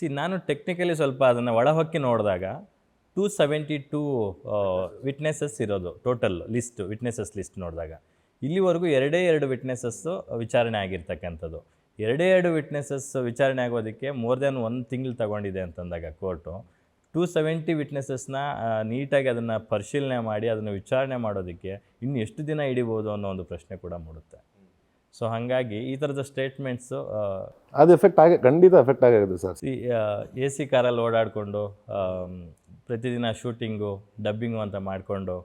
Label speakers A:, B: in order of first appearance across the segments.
A: ನಾನು ಟೆಕ್ನಿಕಲಿ ಸ್ವಲ್ಪ ಅದನ್ನು ಒಳಹೊಕ್ಕಿ ನೋಡಿದಾಗ 272 ವಿಟ್ನೆಸಸ್ ಇರೋದು ಟೋಟಲ್ ಲಿಸ್ಟ್, ವಿಟ್ನೆಸಸ್ ಲಿಸ್ಟ್ ನೋಡಿದಾಗ ಇಲ್ಲಿವರೆಗೂ ಎರಡು ವಿಟ್ನೆಸಸ್ಸು ವಿಚಾರಣೆ ಆಗಿರ್ತಕ್ಕಂಥದ್ದು. ಎರಡು ವಿಟ್ನೆಸಸ್ ವಿಚಾರಣೆ ಆಗೋದಕ್ಕೆ ಮೋರ್ ದೆನ್ 1 ತಿಂಗಳು ತಗೊಂಡಿದೆ ಅಂತಂದಾಗ ಕೋರ್ಟು 270 ವಿಟ್ನೆಸಸ್ನ ನೀಟಾಗಿ ಅದನ್ನು ಪರಿಶೀಲನೆ ಮಾಡಿ ಅದನ್ನು ವಿಚಾರಣೆ ಮಾಡೋದಕ್ಕೆ ಇನ್ನು ಎಷ್ಟು ದಿನ ಹಿಡಿಬೋದು ಅನ್ನೋ ಒಂದು ಪ್ರಶ್ನೆ ಕೂಡ ಮೂಡುತ್ತೆ. ಸೊ ಹಾಗಾಗಿ ಈ ಥರದ ಸ್ಟೇಟ್ಮೆಂಟ್ಸು
B: ಅದು ಖಂಡಿತ ಎಫೆಕ್ಟ್ ಆಗಿದೆ ಸರ್.
A: ಎ ಸಿ ಕಾರಲ್ಲಿ ಓಡಾಡಿಕೊಂಡು ಪ್ರತಿದಿನ ಶೂಟಿಂಗು ಡಬ್ಬಿಂಗು ಅಂತ ಮಾಡಿಕೊಂಡು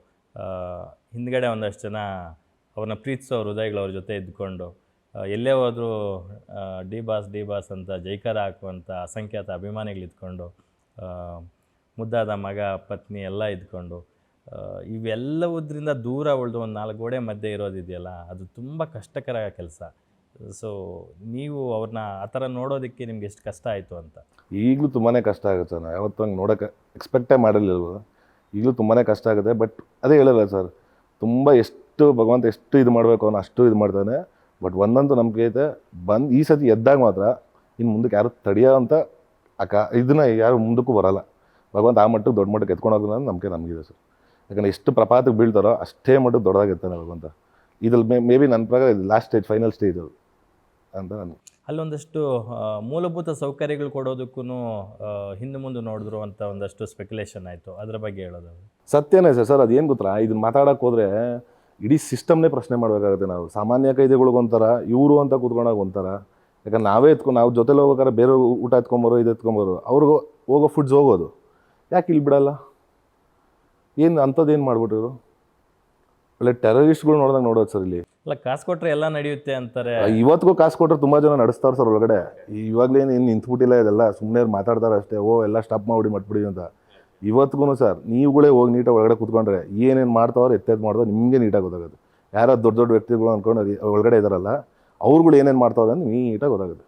A: ಹಿಂದ್ಗಡೆ ಒಂದಷ್ಟು ಜನ ಅವ್ರನ್ನ ಪ್ರೀತಿಸೋ ಹೃದಯಗಳು ಅವ್ರ ಜೊತೆ ಇದ್ಕೊಂಡು ಎಲ್ಲೇ ಹೋದರೂ ಡಿ ಬಾಸ್ ಅಂತ ಜೈಕಾರ ಹಾಕುವಂಥ ಅಸಂಖ್ಯಾತ ಅಭಿಮಾನಿಗಳು ಇದ್ಕೊಂಡು ಮುದ್ದಾದ ಮಗ ಪತ್ನಿ ಎಲ್ಲ ಇದ್ಕೊಂಡು ಇವೆಲ್ಲವುದರಿಂದ ದೂರ ಉಳಿದು ಒಂದು 4 ಗೋಡೆ ಮಧ್ಯೆ ಇರೋದಿದೆಯಲ್ಲ, ಅದು ತುಂಬ ಕಷ್ಟಕರ ಕೆಲಸ. ಸೊ ನೀವು ಅವ್ರನ್ನ ಆ ಥರ ನೋಡೋದಕ್ಕೆ ನಿಮ್ಗೆ ಎಷ್ಟು ಕಷ್ಟ ಆಯಿತು ಅಂತ?
B: ಈಗಲೂ ತುಂಬಾ ಕಷ್ಟ ಆಗುತ್ತೆ. ನಾವು ಯಾವತ್ತೂ ಹಂಗೆ ನೋಡೋಕ್ಕೆ ಎಕ್ಸ್ಪೆಕ್ಟೇ ಮಾಡಿರಲಿಲ್ಲ. ಈಗಲೂ ತುಂಬಾ ಕಷ್ಟ ಆಗುತ್ತೆ. ಬಟ್ ಅದೇ ಹೇಳಲ್ಲ ಸರ್, ತುಂಬ ಎಷ್ಟು ಭಗವಂತ ಎಷ್ಟು ಇದು ಮಾಡಬೇಕು ಅವನು ಅಷ್ಟು ಇದು ಮಾಡ್ತಾನೆ. ಬಟ್ ಒಂದಂತೂ ನಂಬಿಕೆ ಐತೆ, ಈ ಸತಿ ಎದ್ದಾಗ ಮಾತ್ರ ಇನ್ನು ಮುಂದಕ್ಕೆ ಯಾರು ತಡೆಯೋ ಅಂತ ಇದನ್ನ ಯಾರು ಮುಂದಕ್ಕೂ ಬರೋಲ್ಲ. ಭಗವಂತ ಆ ಮಟ್ಟಕ್ಕೆ ದೊಡ್ಡ ಮಟ್ಟಕ್ಕೆ ಎತ್ಕೊಂಡು ಹೋಗೋದು ಅನ್ನೋ ನಂಬಿಕೆ ನಮಗಿದೆ ಸರ್. ಯಾಕಂದರೆ ಎಷ್ಟು ಪ್ರಪಾತಕ್ಕೆ ಬೀಳ್ತಾರೋ ಅಷ್ಟೇ ಮಟ್ಟಕ್ಕೆ ದೊಡ್ಡದಾಗಿರ್ತಾನೆ ಭಗವಂತ. ಇದ್ರಲ್ಲಿ ಮೇ ಬಿ ನನ್ನ ಪ್ರಕಾರ ಲಾಸ್ಟ್ ಸ್ಟೇಜ್, ಫೈನಲ್ ಸ್ಟೇಜ್ ಅದು ಅಂತ ನಾನು.
A: ಅಲ್ಲೊಂದಷ್ಟು ಮೂಲಭೂತ ಸೌಕರ್ಯಗಳು ಕೊಡೋದಕ್ಕೂ ಹಿಂದೆ ಮುಂದೆ ನೋಡಿದ್ರು ಅಂತ ಒಂದಷ್ಟು ಸ್ಪೆಕ್ಯುಲೇಷನ್ ಆಯಿತು, ಅದರ ಬಗ್ಗೆ ಹೇಳೋದು?
B: ಸತ್ಯನೇ ಸರ್. ಅದೇನು ಗೊತ್ತಾ, ಇದನ್ನ ಮಾತಾಡೋಕೆ ಹೋದರೆ ಇಡೀ ಸಿಸ್ಟಮ್ನೇ ಪ್ರಶ್ನೆ ಮಾಡಬೇಕಾಗುತ್ತೆ. ನಾವು ಸಾಮಾನ್ಯ ಕೈದಿಗಳಿಗೊಂಥರ, ಇವರು ಅಂತ ಕೂತ್ಕೊಂಡಾಗ ಒಂಥರ. ಯಾಕಂದ್ರೆ ನಾವೇ ನಾವು ಜೊತೆಲಿ ಹೋಗ್ಬೇಕಾದ್ರೆ ಬೇರೆ ಊಟ ಎತ್ಕೊಂಬರೋ ಇದು ಎತ್ಕೊಂಬರೋ, ಅವ್ರಿಗೂ ಹೋಗೋ ಫುಡ್ಸ್ ಹೋಗೋದು, ಯಾಕೆ ಇಲ್ಲಿ ಬಿಡಲ್ಲ? ಏನು ಅಂಥದ್ದೇನು ಮಾಡ್ಬಿಟ್ಟಿರು? ಒಳ್ಳೆ ಟೆರರಿಸ್ಟ್ಗಳು ನೋಡ್ದಂಗೆ ನೋಡೋದು ಸರ್ ಇಲ್ಲಿ.
A: ಅಲ್ಲ, ಕಾಸು ಕೊಟ್ಟರೆ ಎಲ್ಲ ನಡೆಯುತ್ತೆ ಅಂತಾರೆ.
B: ಇವತ್ತಿಗೂ ಕಾಸು ಕೊಟ್ಟರೆ ತುಂಬ ಜನ ನಡೆಸ್ತಾರೆ ಸರ್ ಒಳಗಡೆ. ಇವಾಗಲೇನು ಇನ್ನು ನಿಂತ್ಬಿಟ್ಟಿಲ್ಲ, ಇದೆಲ್ಲ ಸುಮ್ಮನೆ ಮಾತಾಡ್ತಾರೆ ಅಷ್ಟೇ. ಎಲ್ಲ ಸ್ಟಾಪ್ ಮಾಡಿಬಿಡಿ ಮಟ್ಬಿಡಿ ಅಂತ. ಇವತ್ತಿಗೂ ಸರ್ ನೀವುಗಳೇ ಹೋಗಿ ನೀಟಾಗಿ ಒಳಗಡೆ ಕೂತ್ಕೊಂಡ್ರೆ ಏನೇನು ಮಾಡ್ತಾವ್ರು ಎತ್ತೆದ್ದು ಮಾಡಿದೋ ನಿಮಗೆ ನೀಟಾಗಿ ಗೊತ್ತಾಗುತ್ತೆ. ಯಾರೋ ದೊಡ್ಡ ವ್ಯಕ್ತಿಗಳು ಅಂದ್ಕೊಂಡು ಒಳಗಡೆ ಇದ್ದಾರಲ್ಲ, ಅವ್ರುಗಳು ಏನೇನು ಮಾಡ್ತಾವ್ರೆ ಅಂತ ನೀಟಾಗಿ ಗೊತ್ತಾಗುತ್ತೆ.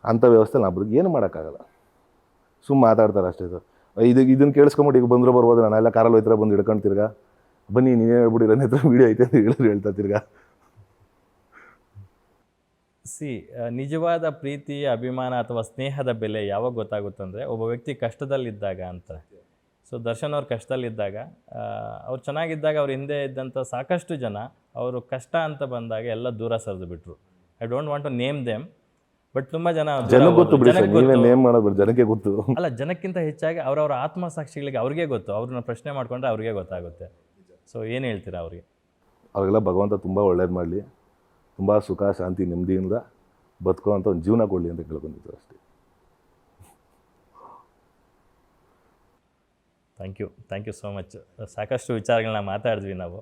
B: ಅಂಥ ವ್ಯವಸ್ಥೆ ನಾವು ಏನು ಮಾಡೋಕ್ಕಾಗಲ್ಲ, ಸುಮ್ಮನೆ ಮಾತಾಡ್ತಾರೆ ಅಷ್ಟೇ ಸರ್. ಇದನ್ನು ಕೇಳಿಸ್ಕೊಂಬಿಟ್ಟು ಈಗ ಬಂದರೂ ಬರ್ಬೋದು, ನಾನೆಲ್ಲ ಕಾರಲ್ಲಿ ಹೋಯ್ತಾರೆ ಬಂದು ಹಿಡ್ಕೊಂಡು ತಿರ್ಗಾ ಬನ್ನಿ ನೀವೇ ಹೇಳ್ಬಿಡಿ ನನ್ನ ಹತ್ರ ವೀಡಿಯೋ ಐತೆ ಅಂತ ಹೇಳ್ತಾ ತಿರ್ಗಾ.
A: ನಿಜವಾದ ಪ್ರೀತಿ, ಅಭಿಮಾನ ಅಥವಾ ಸ್ನೇಹದ ಬೆಲೆ ಯಾವಾಗ ಗೊತ್ತಾಗುತ್ತಂದರೆ ಒಬ್ಬ ವ್ಯಕ್ತಿ ಕಷ್ಟದಲ್ಲಿದ್ದಾಗ ಅಂತ. ಸೊ ದರ್ಶನ್ ಅವ್ರು ಕಷ್ಟದಲ್ಲಿದ್ದಾಗ, ಅವ್ರು ಚೆನ್ನಾಗಿದ್ದಾಗ ಅವ್ರ ಹಿಂದೆ ಇದ್ದಂಥ ಸಾಕಷ್ಟು ಜನ ಅವರು ಕಷ್ಟ ಅಂತ ಬಂದಾಗ ಎಲ್ಲ ದೂರ ಸರಿದು ಬಿಟ್ರು. I don't want to name them, but ತುಂಬ ಜನ
B: ಜನಕ್ಕೆ ಗೊತ್ತು.
A: ಅಲ್ಲ, ಜನಕ್ಕಿಂತ ಹೆಚ್ಚಾಗಿ ಅವರವರ ಆತ್ಮಸಾಕ್ಷಿಗಳಿಗೆ ಅವ್ರಿಗೆ ಗೊತ್ತು. ಅವ್ರನ್ನ ಪ್ರಶ್ನೆ ಮಾಡ್ಕೊಂಡ್ರೆ ಅವ್ರಿಗೆ ಗೊತ್ತಾಗುತ್ತೆ. ಸೊ ಏನು ಹೇಳ್ತೀರಾ ಅವ್ರಿಗೆ?
B: ಅವ್ರಿಗೆಲ್ಲ ಭಗವಂತ ತುಂಬ ಒಳ್ಳೇದು ಮಾಡಲಿ, ತುಂಬ ಸುಖ ಶಾಂತಿ ನೆಮ್ಮದಿಯಿಂದ ಬದುಕುವಂಥ ಒಂದು ಜೀವನ ಕೊಡಲಿ ಅಂತ ಕೇಳ್ಕೊಂಡಿದ್ದು ಅಷ್ಟೇ.
A: Thank you so much. ಸಾಕಷ್ಟು ವಿಚಾರಗಳನ್ನ ಮಾತಾಡಿದ್ವಿ ನಾವು.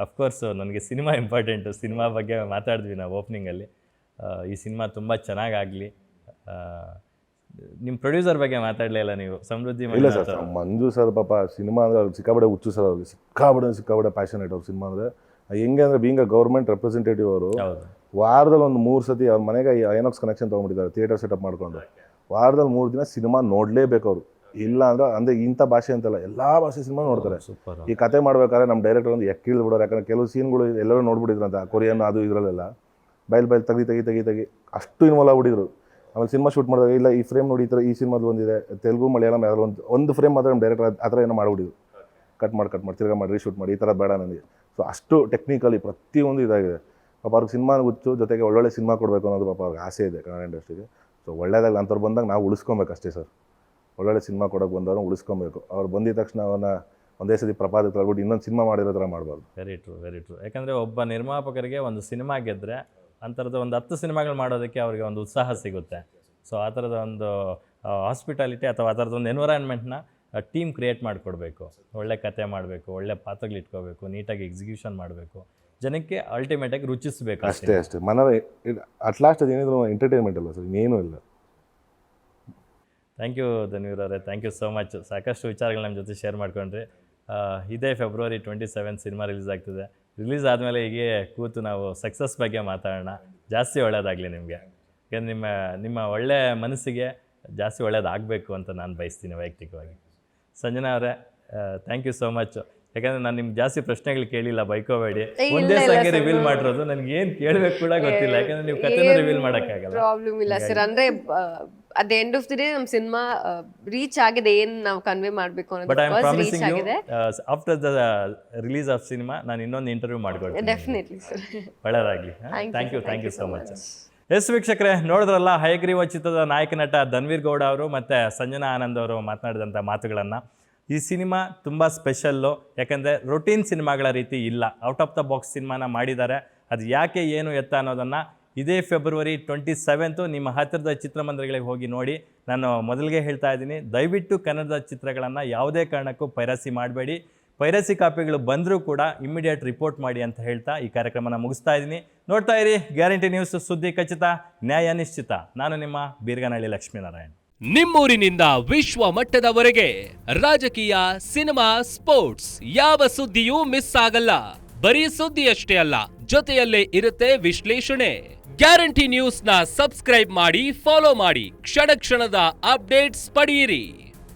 A: ಅಫ್ಕೋರ್ಸ್ ನನಗೆ ಸಿನಿಮಾ ಇಂಪಾರ್ಟೆಂಟು, ಸಿನಿಮಾ ಬಗ್ಗೆ ಮಾತಾಡಿದ್ವಿ ನಾವು ಓಪ್ನಿಂಗಲ್ಲಿ. ಈ ಸಿನಿಮಾ ತುಂಬ ಚೆನ್ನಾಗಾಗಲಿ. ನಿಮ್ಮ ಪ್ರೊಡ್ಯೂಸರ್ ಬಗ್ಗೆ ಮಾತಾಡಲೇ ಇಲ್ಲ ನೀವು, ಸಮೃದ್ಧಿ.
B: ಇಲ್ಲ ಸರ್, ಮಂಜು ಸರ್ ಪಾಪ ಸಿನಿಮಾ ಅಂದರೆ ಅವ್ರಿಗೆ ಸಿಕ್ಕಾಬಡೆ ಹುಚ್ಚು ಸರ್. ಅವ್ರಿಗೆ ಸಿಕ್ಕಾಬಡೆ ಪ್ಯಾಷನೇಟ್ ಅವ್ರು ಸಿನಿಮಾ ಅಂದರೆ. ಹೆಂಗೆ ಅಂದರೆ ಬೀಂಗ್ ಅ ಗೌರ್ಮೆಂಟ್ ರೆಪ್ರೆಸೆಂಟೇಟಿವ್ ಅವರು ವಾರದಲ್ಲಿ ಒಂದು 3 ಸತಿ ಅವ್ರ ಮನೆಗೆ ಐನಾಕ್ಸ್ ಕನೆಕ್ಷನ್ ತೊಗೊಂಡಿದ್ದಾರೆ, ಥಿಯೇಟರ್ ಸೆಟಪ್ ಮಾಡ್ಕೊಂಡು. ವಾರದಲ್ಲಿ 3 ದಿನ ಸಿನಿಮಾ ನೋಡಲೇಬೇಕು ಅವರು. ಇಲ್ಲ ಅಂದರೆ ಇಂಥ ಭಾಷೆ ಅಂತಲ್ಲ, ಎಲ್ಲ ಭಾಷೆ ಸಿನಿಮಾ ನೋಡ್ತಾರೆ. ಈ ಕತೆ ಮಾಡ್ಬೇಕಾದ್ರೆ ನಮ್ಮ ಡೈರೆಕ್ಟರ್ ಒಂದು ಎಕ್ಕಿಳಿದು ಬಿಡೋರು. ಯಾಕಂದರೆ ಕೆಲವು ಸೀನ್ಗಳು ಎಲ್ಲರೂ ನೋಡ್ಬಿಟ್ಟಿದ್ರಂತ, ಕೊರಿಯನ್ ಅದು ಇದರಲ್ಲೆಲ್ಲ ಬೈಲ್ ತೆಗಿ ಅಷ್ಟು ಇನ್ವಾಲ್ವ್ ಆಗ್ಬಿಟ್ಟಿದ್ರು. ಆಮೇಲೆ ಸಿನಿಮಾ ಶೂಟ್ ಮಾಡಿದಾಗ ಇಲ್ಲ ಈ ಫ್ರೇಮ್ ನೋಡಿ ಈ ಥರ ಈ ಸಿನಿಮಾದು ಬಂದಿದೆ, ತೆಲುಗು ಮಲಯಾಳಂ ಯಾರು ಒಂದು ಫ್ರೇಮ್ ಮಾತ್ರ ನಮ್ಮ ಡೈರೆಕ್ಟರ್ ಆ ಥರ ಏನೋ ಮಾಡಿಬಿಟ್ಟಿದ್ರು. ಕಟ್ ಮಾಡಿ ತಿರ್ಗಾ ಮಾಡಿ ರೀಶೂಟ್ ಮಾಡಿ, ಈ ಥರ ಬೇಡ ನನಗೆ. ಸೊ ಅಷ್ಟು ಟೆಕ್ನಿಕಲಿ ಪ್ರತಿಯೊಂದು ಇದಾಗಿದೆ. ಪಾಪ ಅವ್ರಿಗೆ ಸಿನಿಮಾ ಹುಚ್ಚು, ಜೊತೆಗೆ ಒಳ್ಳೊಳ್ಳೆ ಸಿನಿಮಾ ಕೊಡಬೇಕು ಅನ್ನೋದು ಪಾಪ ಅವ್ರಿಗೆ ಆಸೆ ಇದೆ ಕನ್ನಡ ಇಂಡಸ್ಟ್ರಿಗೆ. ಸೊ ಒಳ್ಳೆಯದಾಗಲಿ ಅಂಥವ್ರು ಬಂದಾಗ ನಾವು ಉಳಿಸ್ಕೊಬೇಕು ಅಷ್ಟೇ ಸರ್. ಒಳ್ಳೊಳ್ಳೆ ಸಿನಿಮಾ ಕೊಡೋಕೆ ಬಂದವ್ರು ಉಳಿಸ್ಕೊಬೇಕು. ಅವ್ರು ಬಂದಿದ ತಕ್ಷಣ ಅವನ್ನ ಒಂದೇ ಸತಿ ಪ್ರಪಾದಕ್ಕೆ ತಳ್ಬಿಟ್ಟು ಇನ್ನೊಂದು ಸಿನಿಮಾ ಮಾಡಿರೋ ಥರ ಮಾಡಬಾರ್ದು.
A: Very true. ಯಾಕಂದರೆ ಒಬ್ಬ ನಿರ್ಮಾಪಕರಿಗೆ ಒಂದು ಸಿನಿಮಾ ಗೆದ್ದರೆ ಅಂಥದ್ದು ಒಂದು 10 ಸಿನಿಮಾಗಳು ಮಾಡೋದಕ್ಕೆ ಅವ್ರಿಗೆ ಒಂದು ಉತ್ಸಾಹ ಸಿಗುತ್ತೆ. ಸೊ ಆ ಥರದ ಒಂದು ಹಾಸ್ಪಿಟಾಲಿಟಿ ಅಥವಾ ಆ ಥರದ ಒಂದು ಎನ್ವಿರಾನ್ಮೆಂಟ್ನ ಟೀಮ್ ಕ್ರಿಯೇಟ್ ಮಾಡಿಕೊಡ್ಬೇಕು. ಒಳ್ಳೆ ಕತೆ ಮಾಡಬೇಕು, ಒಳ್ಳೆ ಪಾತ್ರಗಳು ಇಟ್ಕೋಬೇಕು, ನೀಟಾಗಿ ಎಕ್ಸಿಕ್ಯೂಷನ್ ಮಾಡಬೇಕು, ಜನಕ್ಕೆ ಅಲ್ಟಿಮೇಟಾಗಿ ರುಚಿಸಬೇಕು
B: ಅಷ್ಟೇ. ಮನ ಅಟ್ ಲಾಸ್ಟ್ ಅದೇನಿದ್ರು ಎಂಟರ್ಟೈನ್ಮೆಂಟ್ ಅಲ್ಲ ಸರ್, ಇನ್ನೇನೂ ಇಲ್ಲ.
A: ಥ್ಯಾಂಕ್ ಯು ಧನ್ವೀರ್ ಅವರೇ, ಥ್ಯಾಂಕ್ ಯು ಸೋ ಮಚ್. ಸಾಕಷ್ಟು ವಿಚಾರಗಳು ನಮ್ಮ ಜೊತೆ ಶೇರ್ ಮಾಡ್ಕೊಂಡ್ರಿ. ಇದೇ ಫೆಬ್ರವರಿ 27 ಸಿನಿಮಾ ರಿಲೀಸ್ ಆಗ್ತಿದೆ. ರಿಲೀಸ್ ಆದಮೇಲೆ ಹೀಗೆ ಕೂತು ನಾವು ಸಕ್ಸಸ್ ಬಗ್ಗೆ ಮಾತಾಡೋಣ. ಜಾಸ್ತಿ ಒಳ್ಳೆಯದಾಗಲಿ ನಿಮಗೆ. ಯಾಕಂದರೆ ನಿಮ್ಮ ಒಳ್ಳೆಯ ಮನಸ್ಸಿಗೆ ಜಾಸ್ತಿ ಒಳ್ಳೆಯದಾಗಬೇಕು ಅಂತ ನಾನು ಬಯಸ್ತೀನಿ ವೈಯಕ್ತಿಕವಾಗಿ. ಸಂಜನಾ ಅವರೇ, ಥ್ಯಾಂಕ್ ಯು ಸೋ ಮಚ್. ಯಾಕಂದ್ರೆ ನಾನು ನಿಮ್ಗೆ ಜಾಸ್ತಿ ಪ್ರಶ್ನೆಗಳು ಕೇಳಿಲ್ಲ, ಬೈಕೋಬೇಡಿ. ಒಂದೇ ಸಾಂಗ್ ರಿವೀಲ್ ಮಾಡಿರೋದು, ನನಗೆ ಏನು ಕೇಳಬೇಕು ಕೂಡ ಗೊತ್ತಿಲ್ಲ, ಯಾಕಂದ್ರೆ ನೀವು ಕಥೆನೂ ರಿವೀಲ್ ಮಾಡೋಕ್ಕಾಗಲ್ಲ.
C: ಪ್ರಾಬ್ಲಮ್ ಇಲ್ಲ ಸರ್. ಅಂದ್ರೆ at the end of the day ನಮ್ಮ ಸಿನಿಮಾ ರೀಚ್ ಆಗಿದೆ, ಏನ್ ನಾವು ಕನ್ವೆ ಮಾಡಬೇಕು
A: ಬಟ್ ಐ ಆಮ್
C: ಅನ್ನೋದು
A: ಪ್ರಾಮಿಸಿಂಗ್
C: ರೀಚ್
A: ಯು
C: ಆಗಿದೆ.
A: After the release of cinema ನಾನು ಇನ್ನೊಂದು ಇಂಟರ್ವ್ಯೂ ಮಾಡ್ಕೊಳ್ತೀನಿ.
C: Definitely sir.
A: ಒಳ್ಳೆಯದಾಗಲಿ. Thank you so much. Yes ವೀಕ್ಷಕರೇ, ನೋಡಿದ್ರಲ್ಲ ಹಯಗ್ರೀವ ಚಿತ್ರದ ನಾಯಕ ನಟ ಧನ್ವೀರ್ ಗೌಡ ಅವರು ಮತ್ತು ಸಂಜನಾ ಆನಂದ್ ಅವರು ಮಾತನಾಡಿದಂಥ ಮಾತುಗಳನ್ನು. ಈ ಸಿನಿಮಾ ತುಂಬ ಸ್ಪೆಷಲ್ಲು, ಯಾಕಂದರೆ ರೊಟೀನ್ ಸಿನಿಮಾಗಳ ರೀತಿ ಇಲ್ಲ, ಔಟ್ ಆಫ್ ದ ಬಾಕ್ಸ್ ಸಿನಿಮಾನ ಮಾಡಿದ್ದಾರೆ. ಅದು ಯಾಕೆ ಏನು ಎತ್ತ ಅನ್ನೋದನ್ನು ಇದೇ ಫೆಬ್ರವರಿ 27 ನಿಮ್ಮ ಹತ್ತಿರದ ಚಿತ್ರಮಂದಿರಗಳಿಗೆ ಹೋಗಿ ನೋಡಿ. ನಾನು ಮೊದಲಿಗೆ ಹೇಳ್ತಾ ಇದ್ದೀನಿ, ದಯವಿಟ್ಟು ಕನ್ನಡದ ಚಿತ್ರಗಳನ್ನು ಯಾವುದೇ ಕಾರಣಕ್ಕೂ ಪೈರಸಿ ಮಾಡಬೇಡಿ. ಪೈರಸಿ ಕಾಪಿಗಳು ಬಂದರೂ ಕೂಡ ಇಮ್ಮಿಡಿಯೇಟ್ ರಿಪೋರ್ಟ್ ಮಾಡಿ ಅಂತ ಹೇಳ್ತಾ ಈ ಕಾರ್ಯಕ್ರಮನ ಮುಗಿಸ್ತಾ ಇದ್ದೀನಿ. ನೋಡ್ತಾ ಇರಿ ಗ್ಯಾರಂಟಿ ನ್ಯೂಸ್, ಸುದ್ದಿ ಖಚಿತ, ನ್ಯಾಯ ನಿಶ್ಚಿತ. ನಾನು ನಿಮ್ಮ ಬೀರ್ಗನಹಳ್ಳಿ ಲಕ್ಷ್ಮೀನಾರಾಯಣ್.
D: ನಿಮ್ಮೂರಿನಿಂದ ವಿಶ್ವ ಮಟ್ಟದವರೆಗೆ ರಾಜಕೀಯ, ಸಿನಿಮಾ, ಸ್ಪೋರ್ಟ್ಸ್ ಯಾವ ಸುದ್ದಿಯೂ ಮಿಸ್ ಆಗಲ್ಲ. ಬರೀ ಸುದ್ದಿಯಷ್ಟೇ ಅಲ್ಲ, ಜೊತೆಯಲ್ಲೇ ಇರುತ್ತೆ ವಿಶ್ಲೇಷಣೆ. ಗ್ಯಾರಂಟಿ ನ್ಯೂಸ್ ನ ಸಬ್ಸ್ಕ್ರೈಬ್ ಮಾಡಿ, ಫಾಲೋ ಮಾಡಿ, ಕ್ಷಣ ಕ್ಷಣದ ಅಪ್ಡೇಟ್ಸ್ ಪಡೆಯಿರಿ.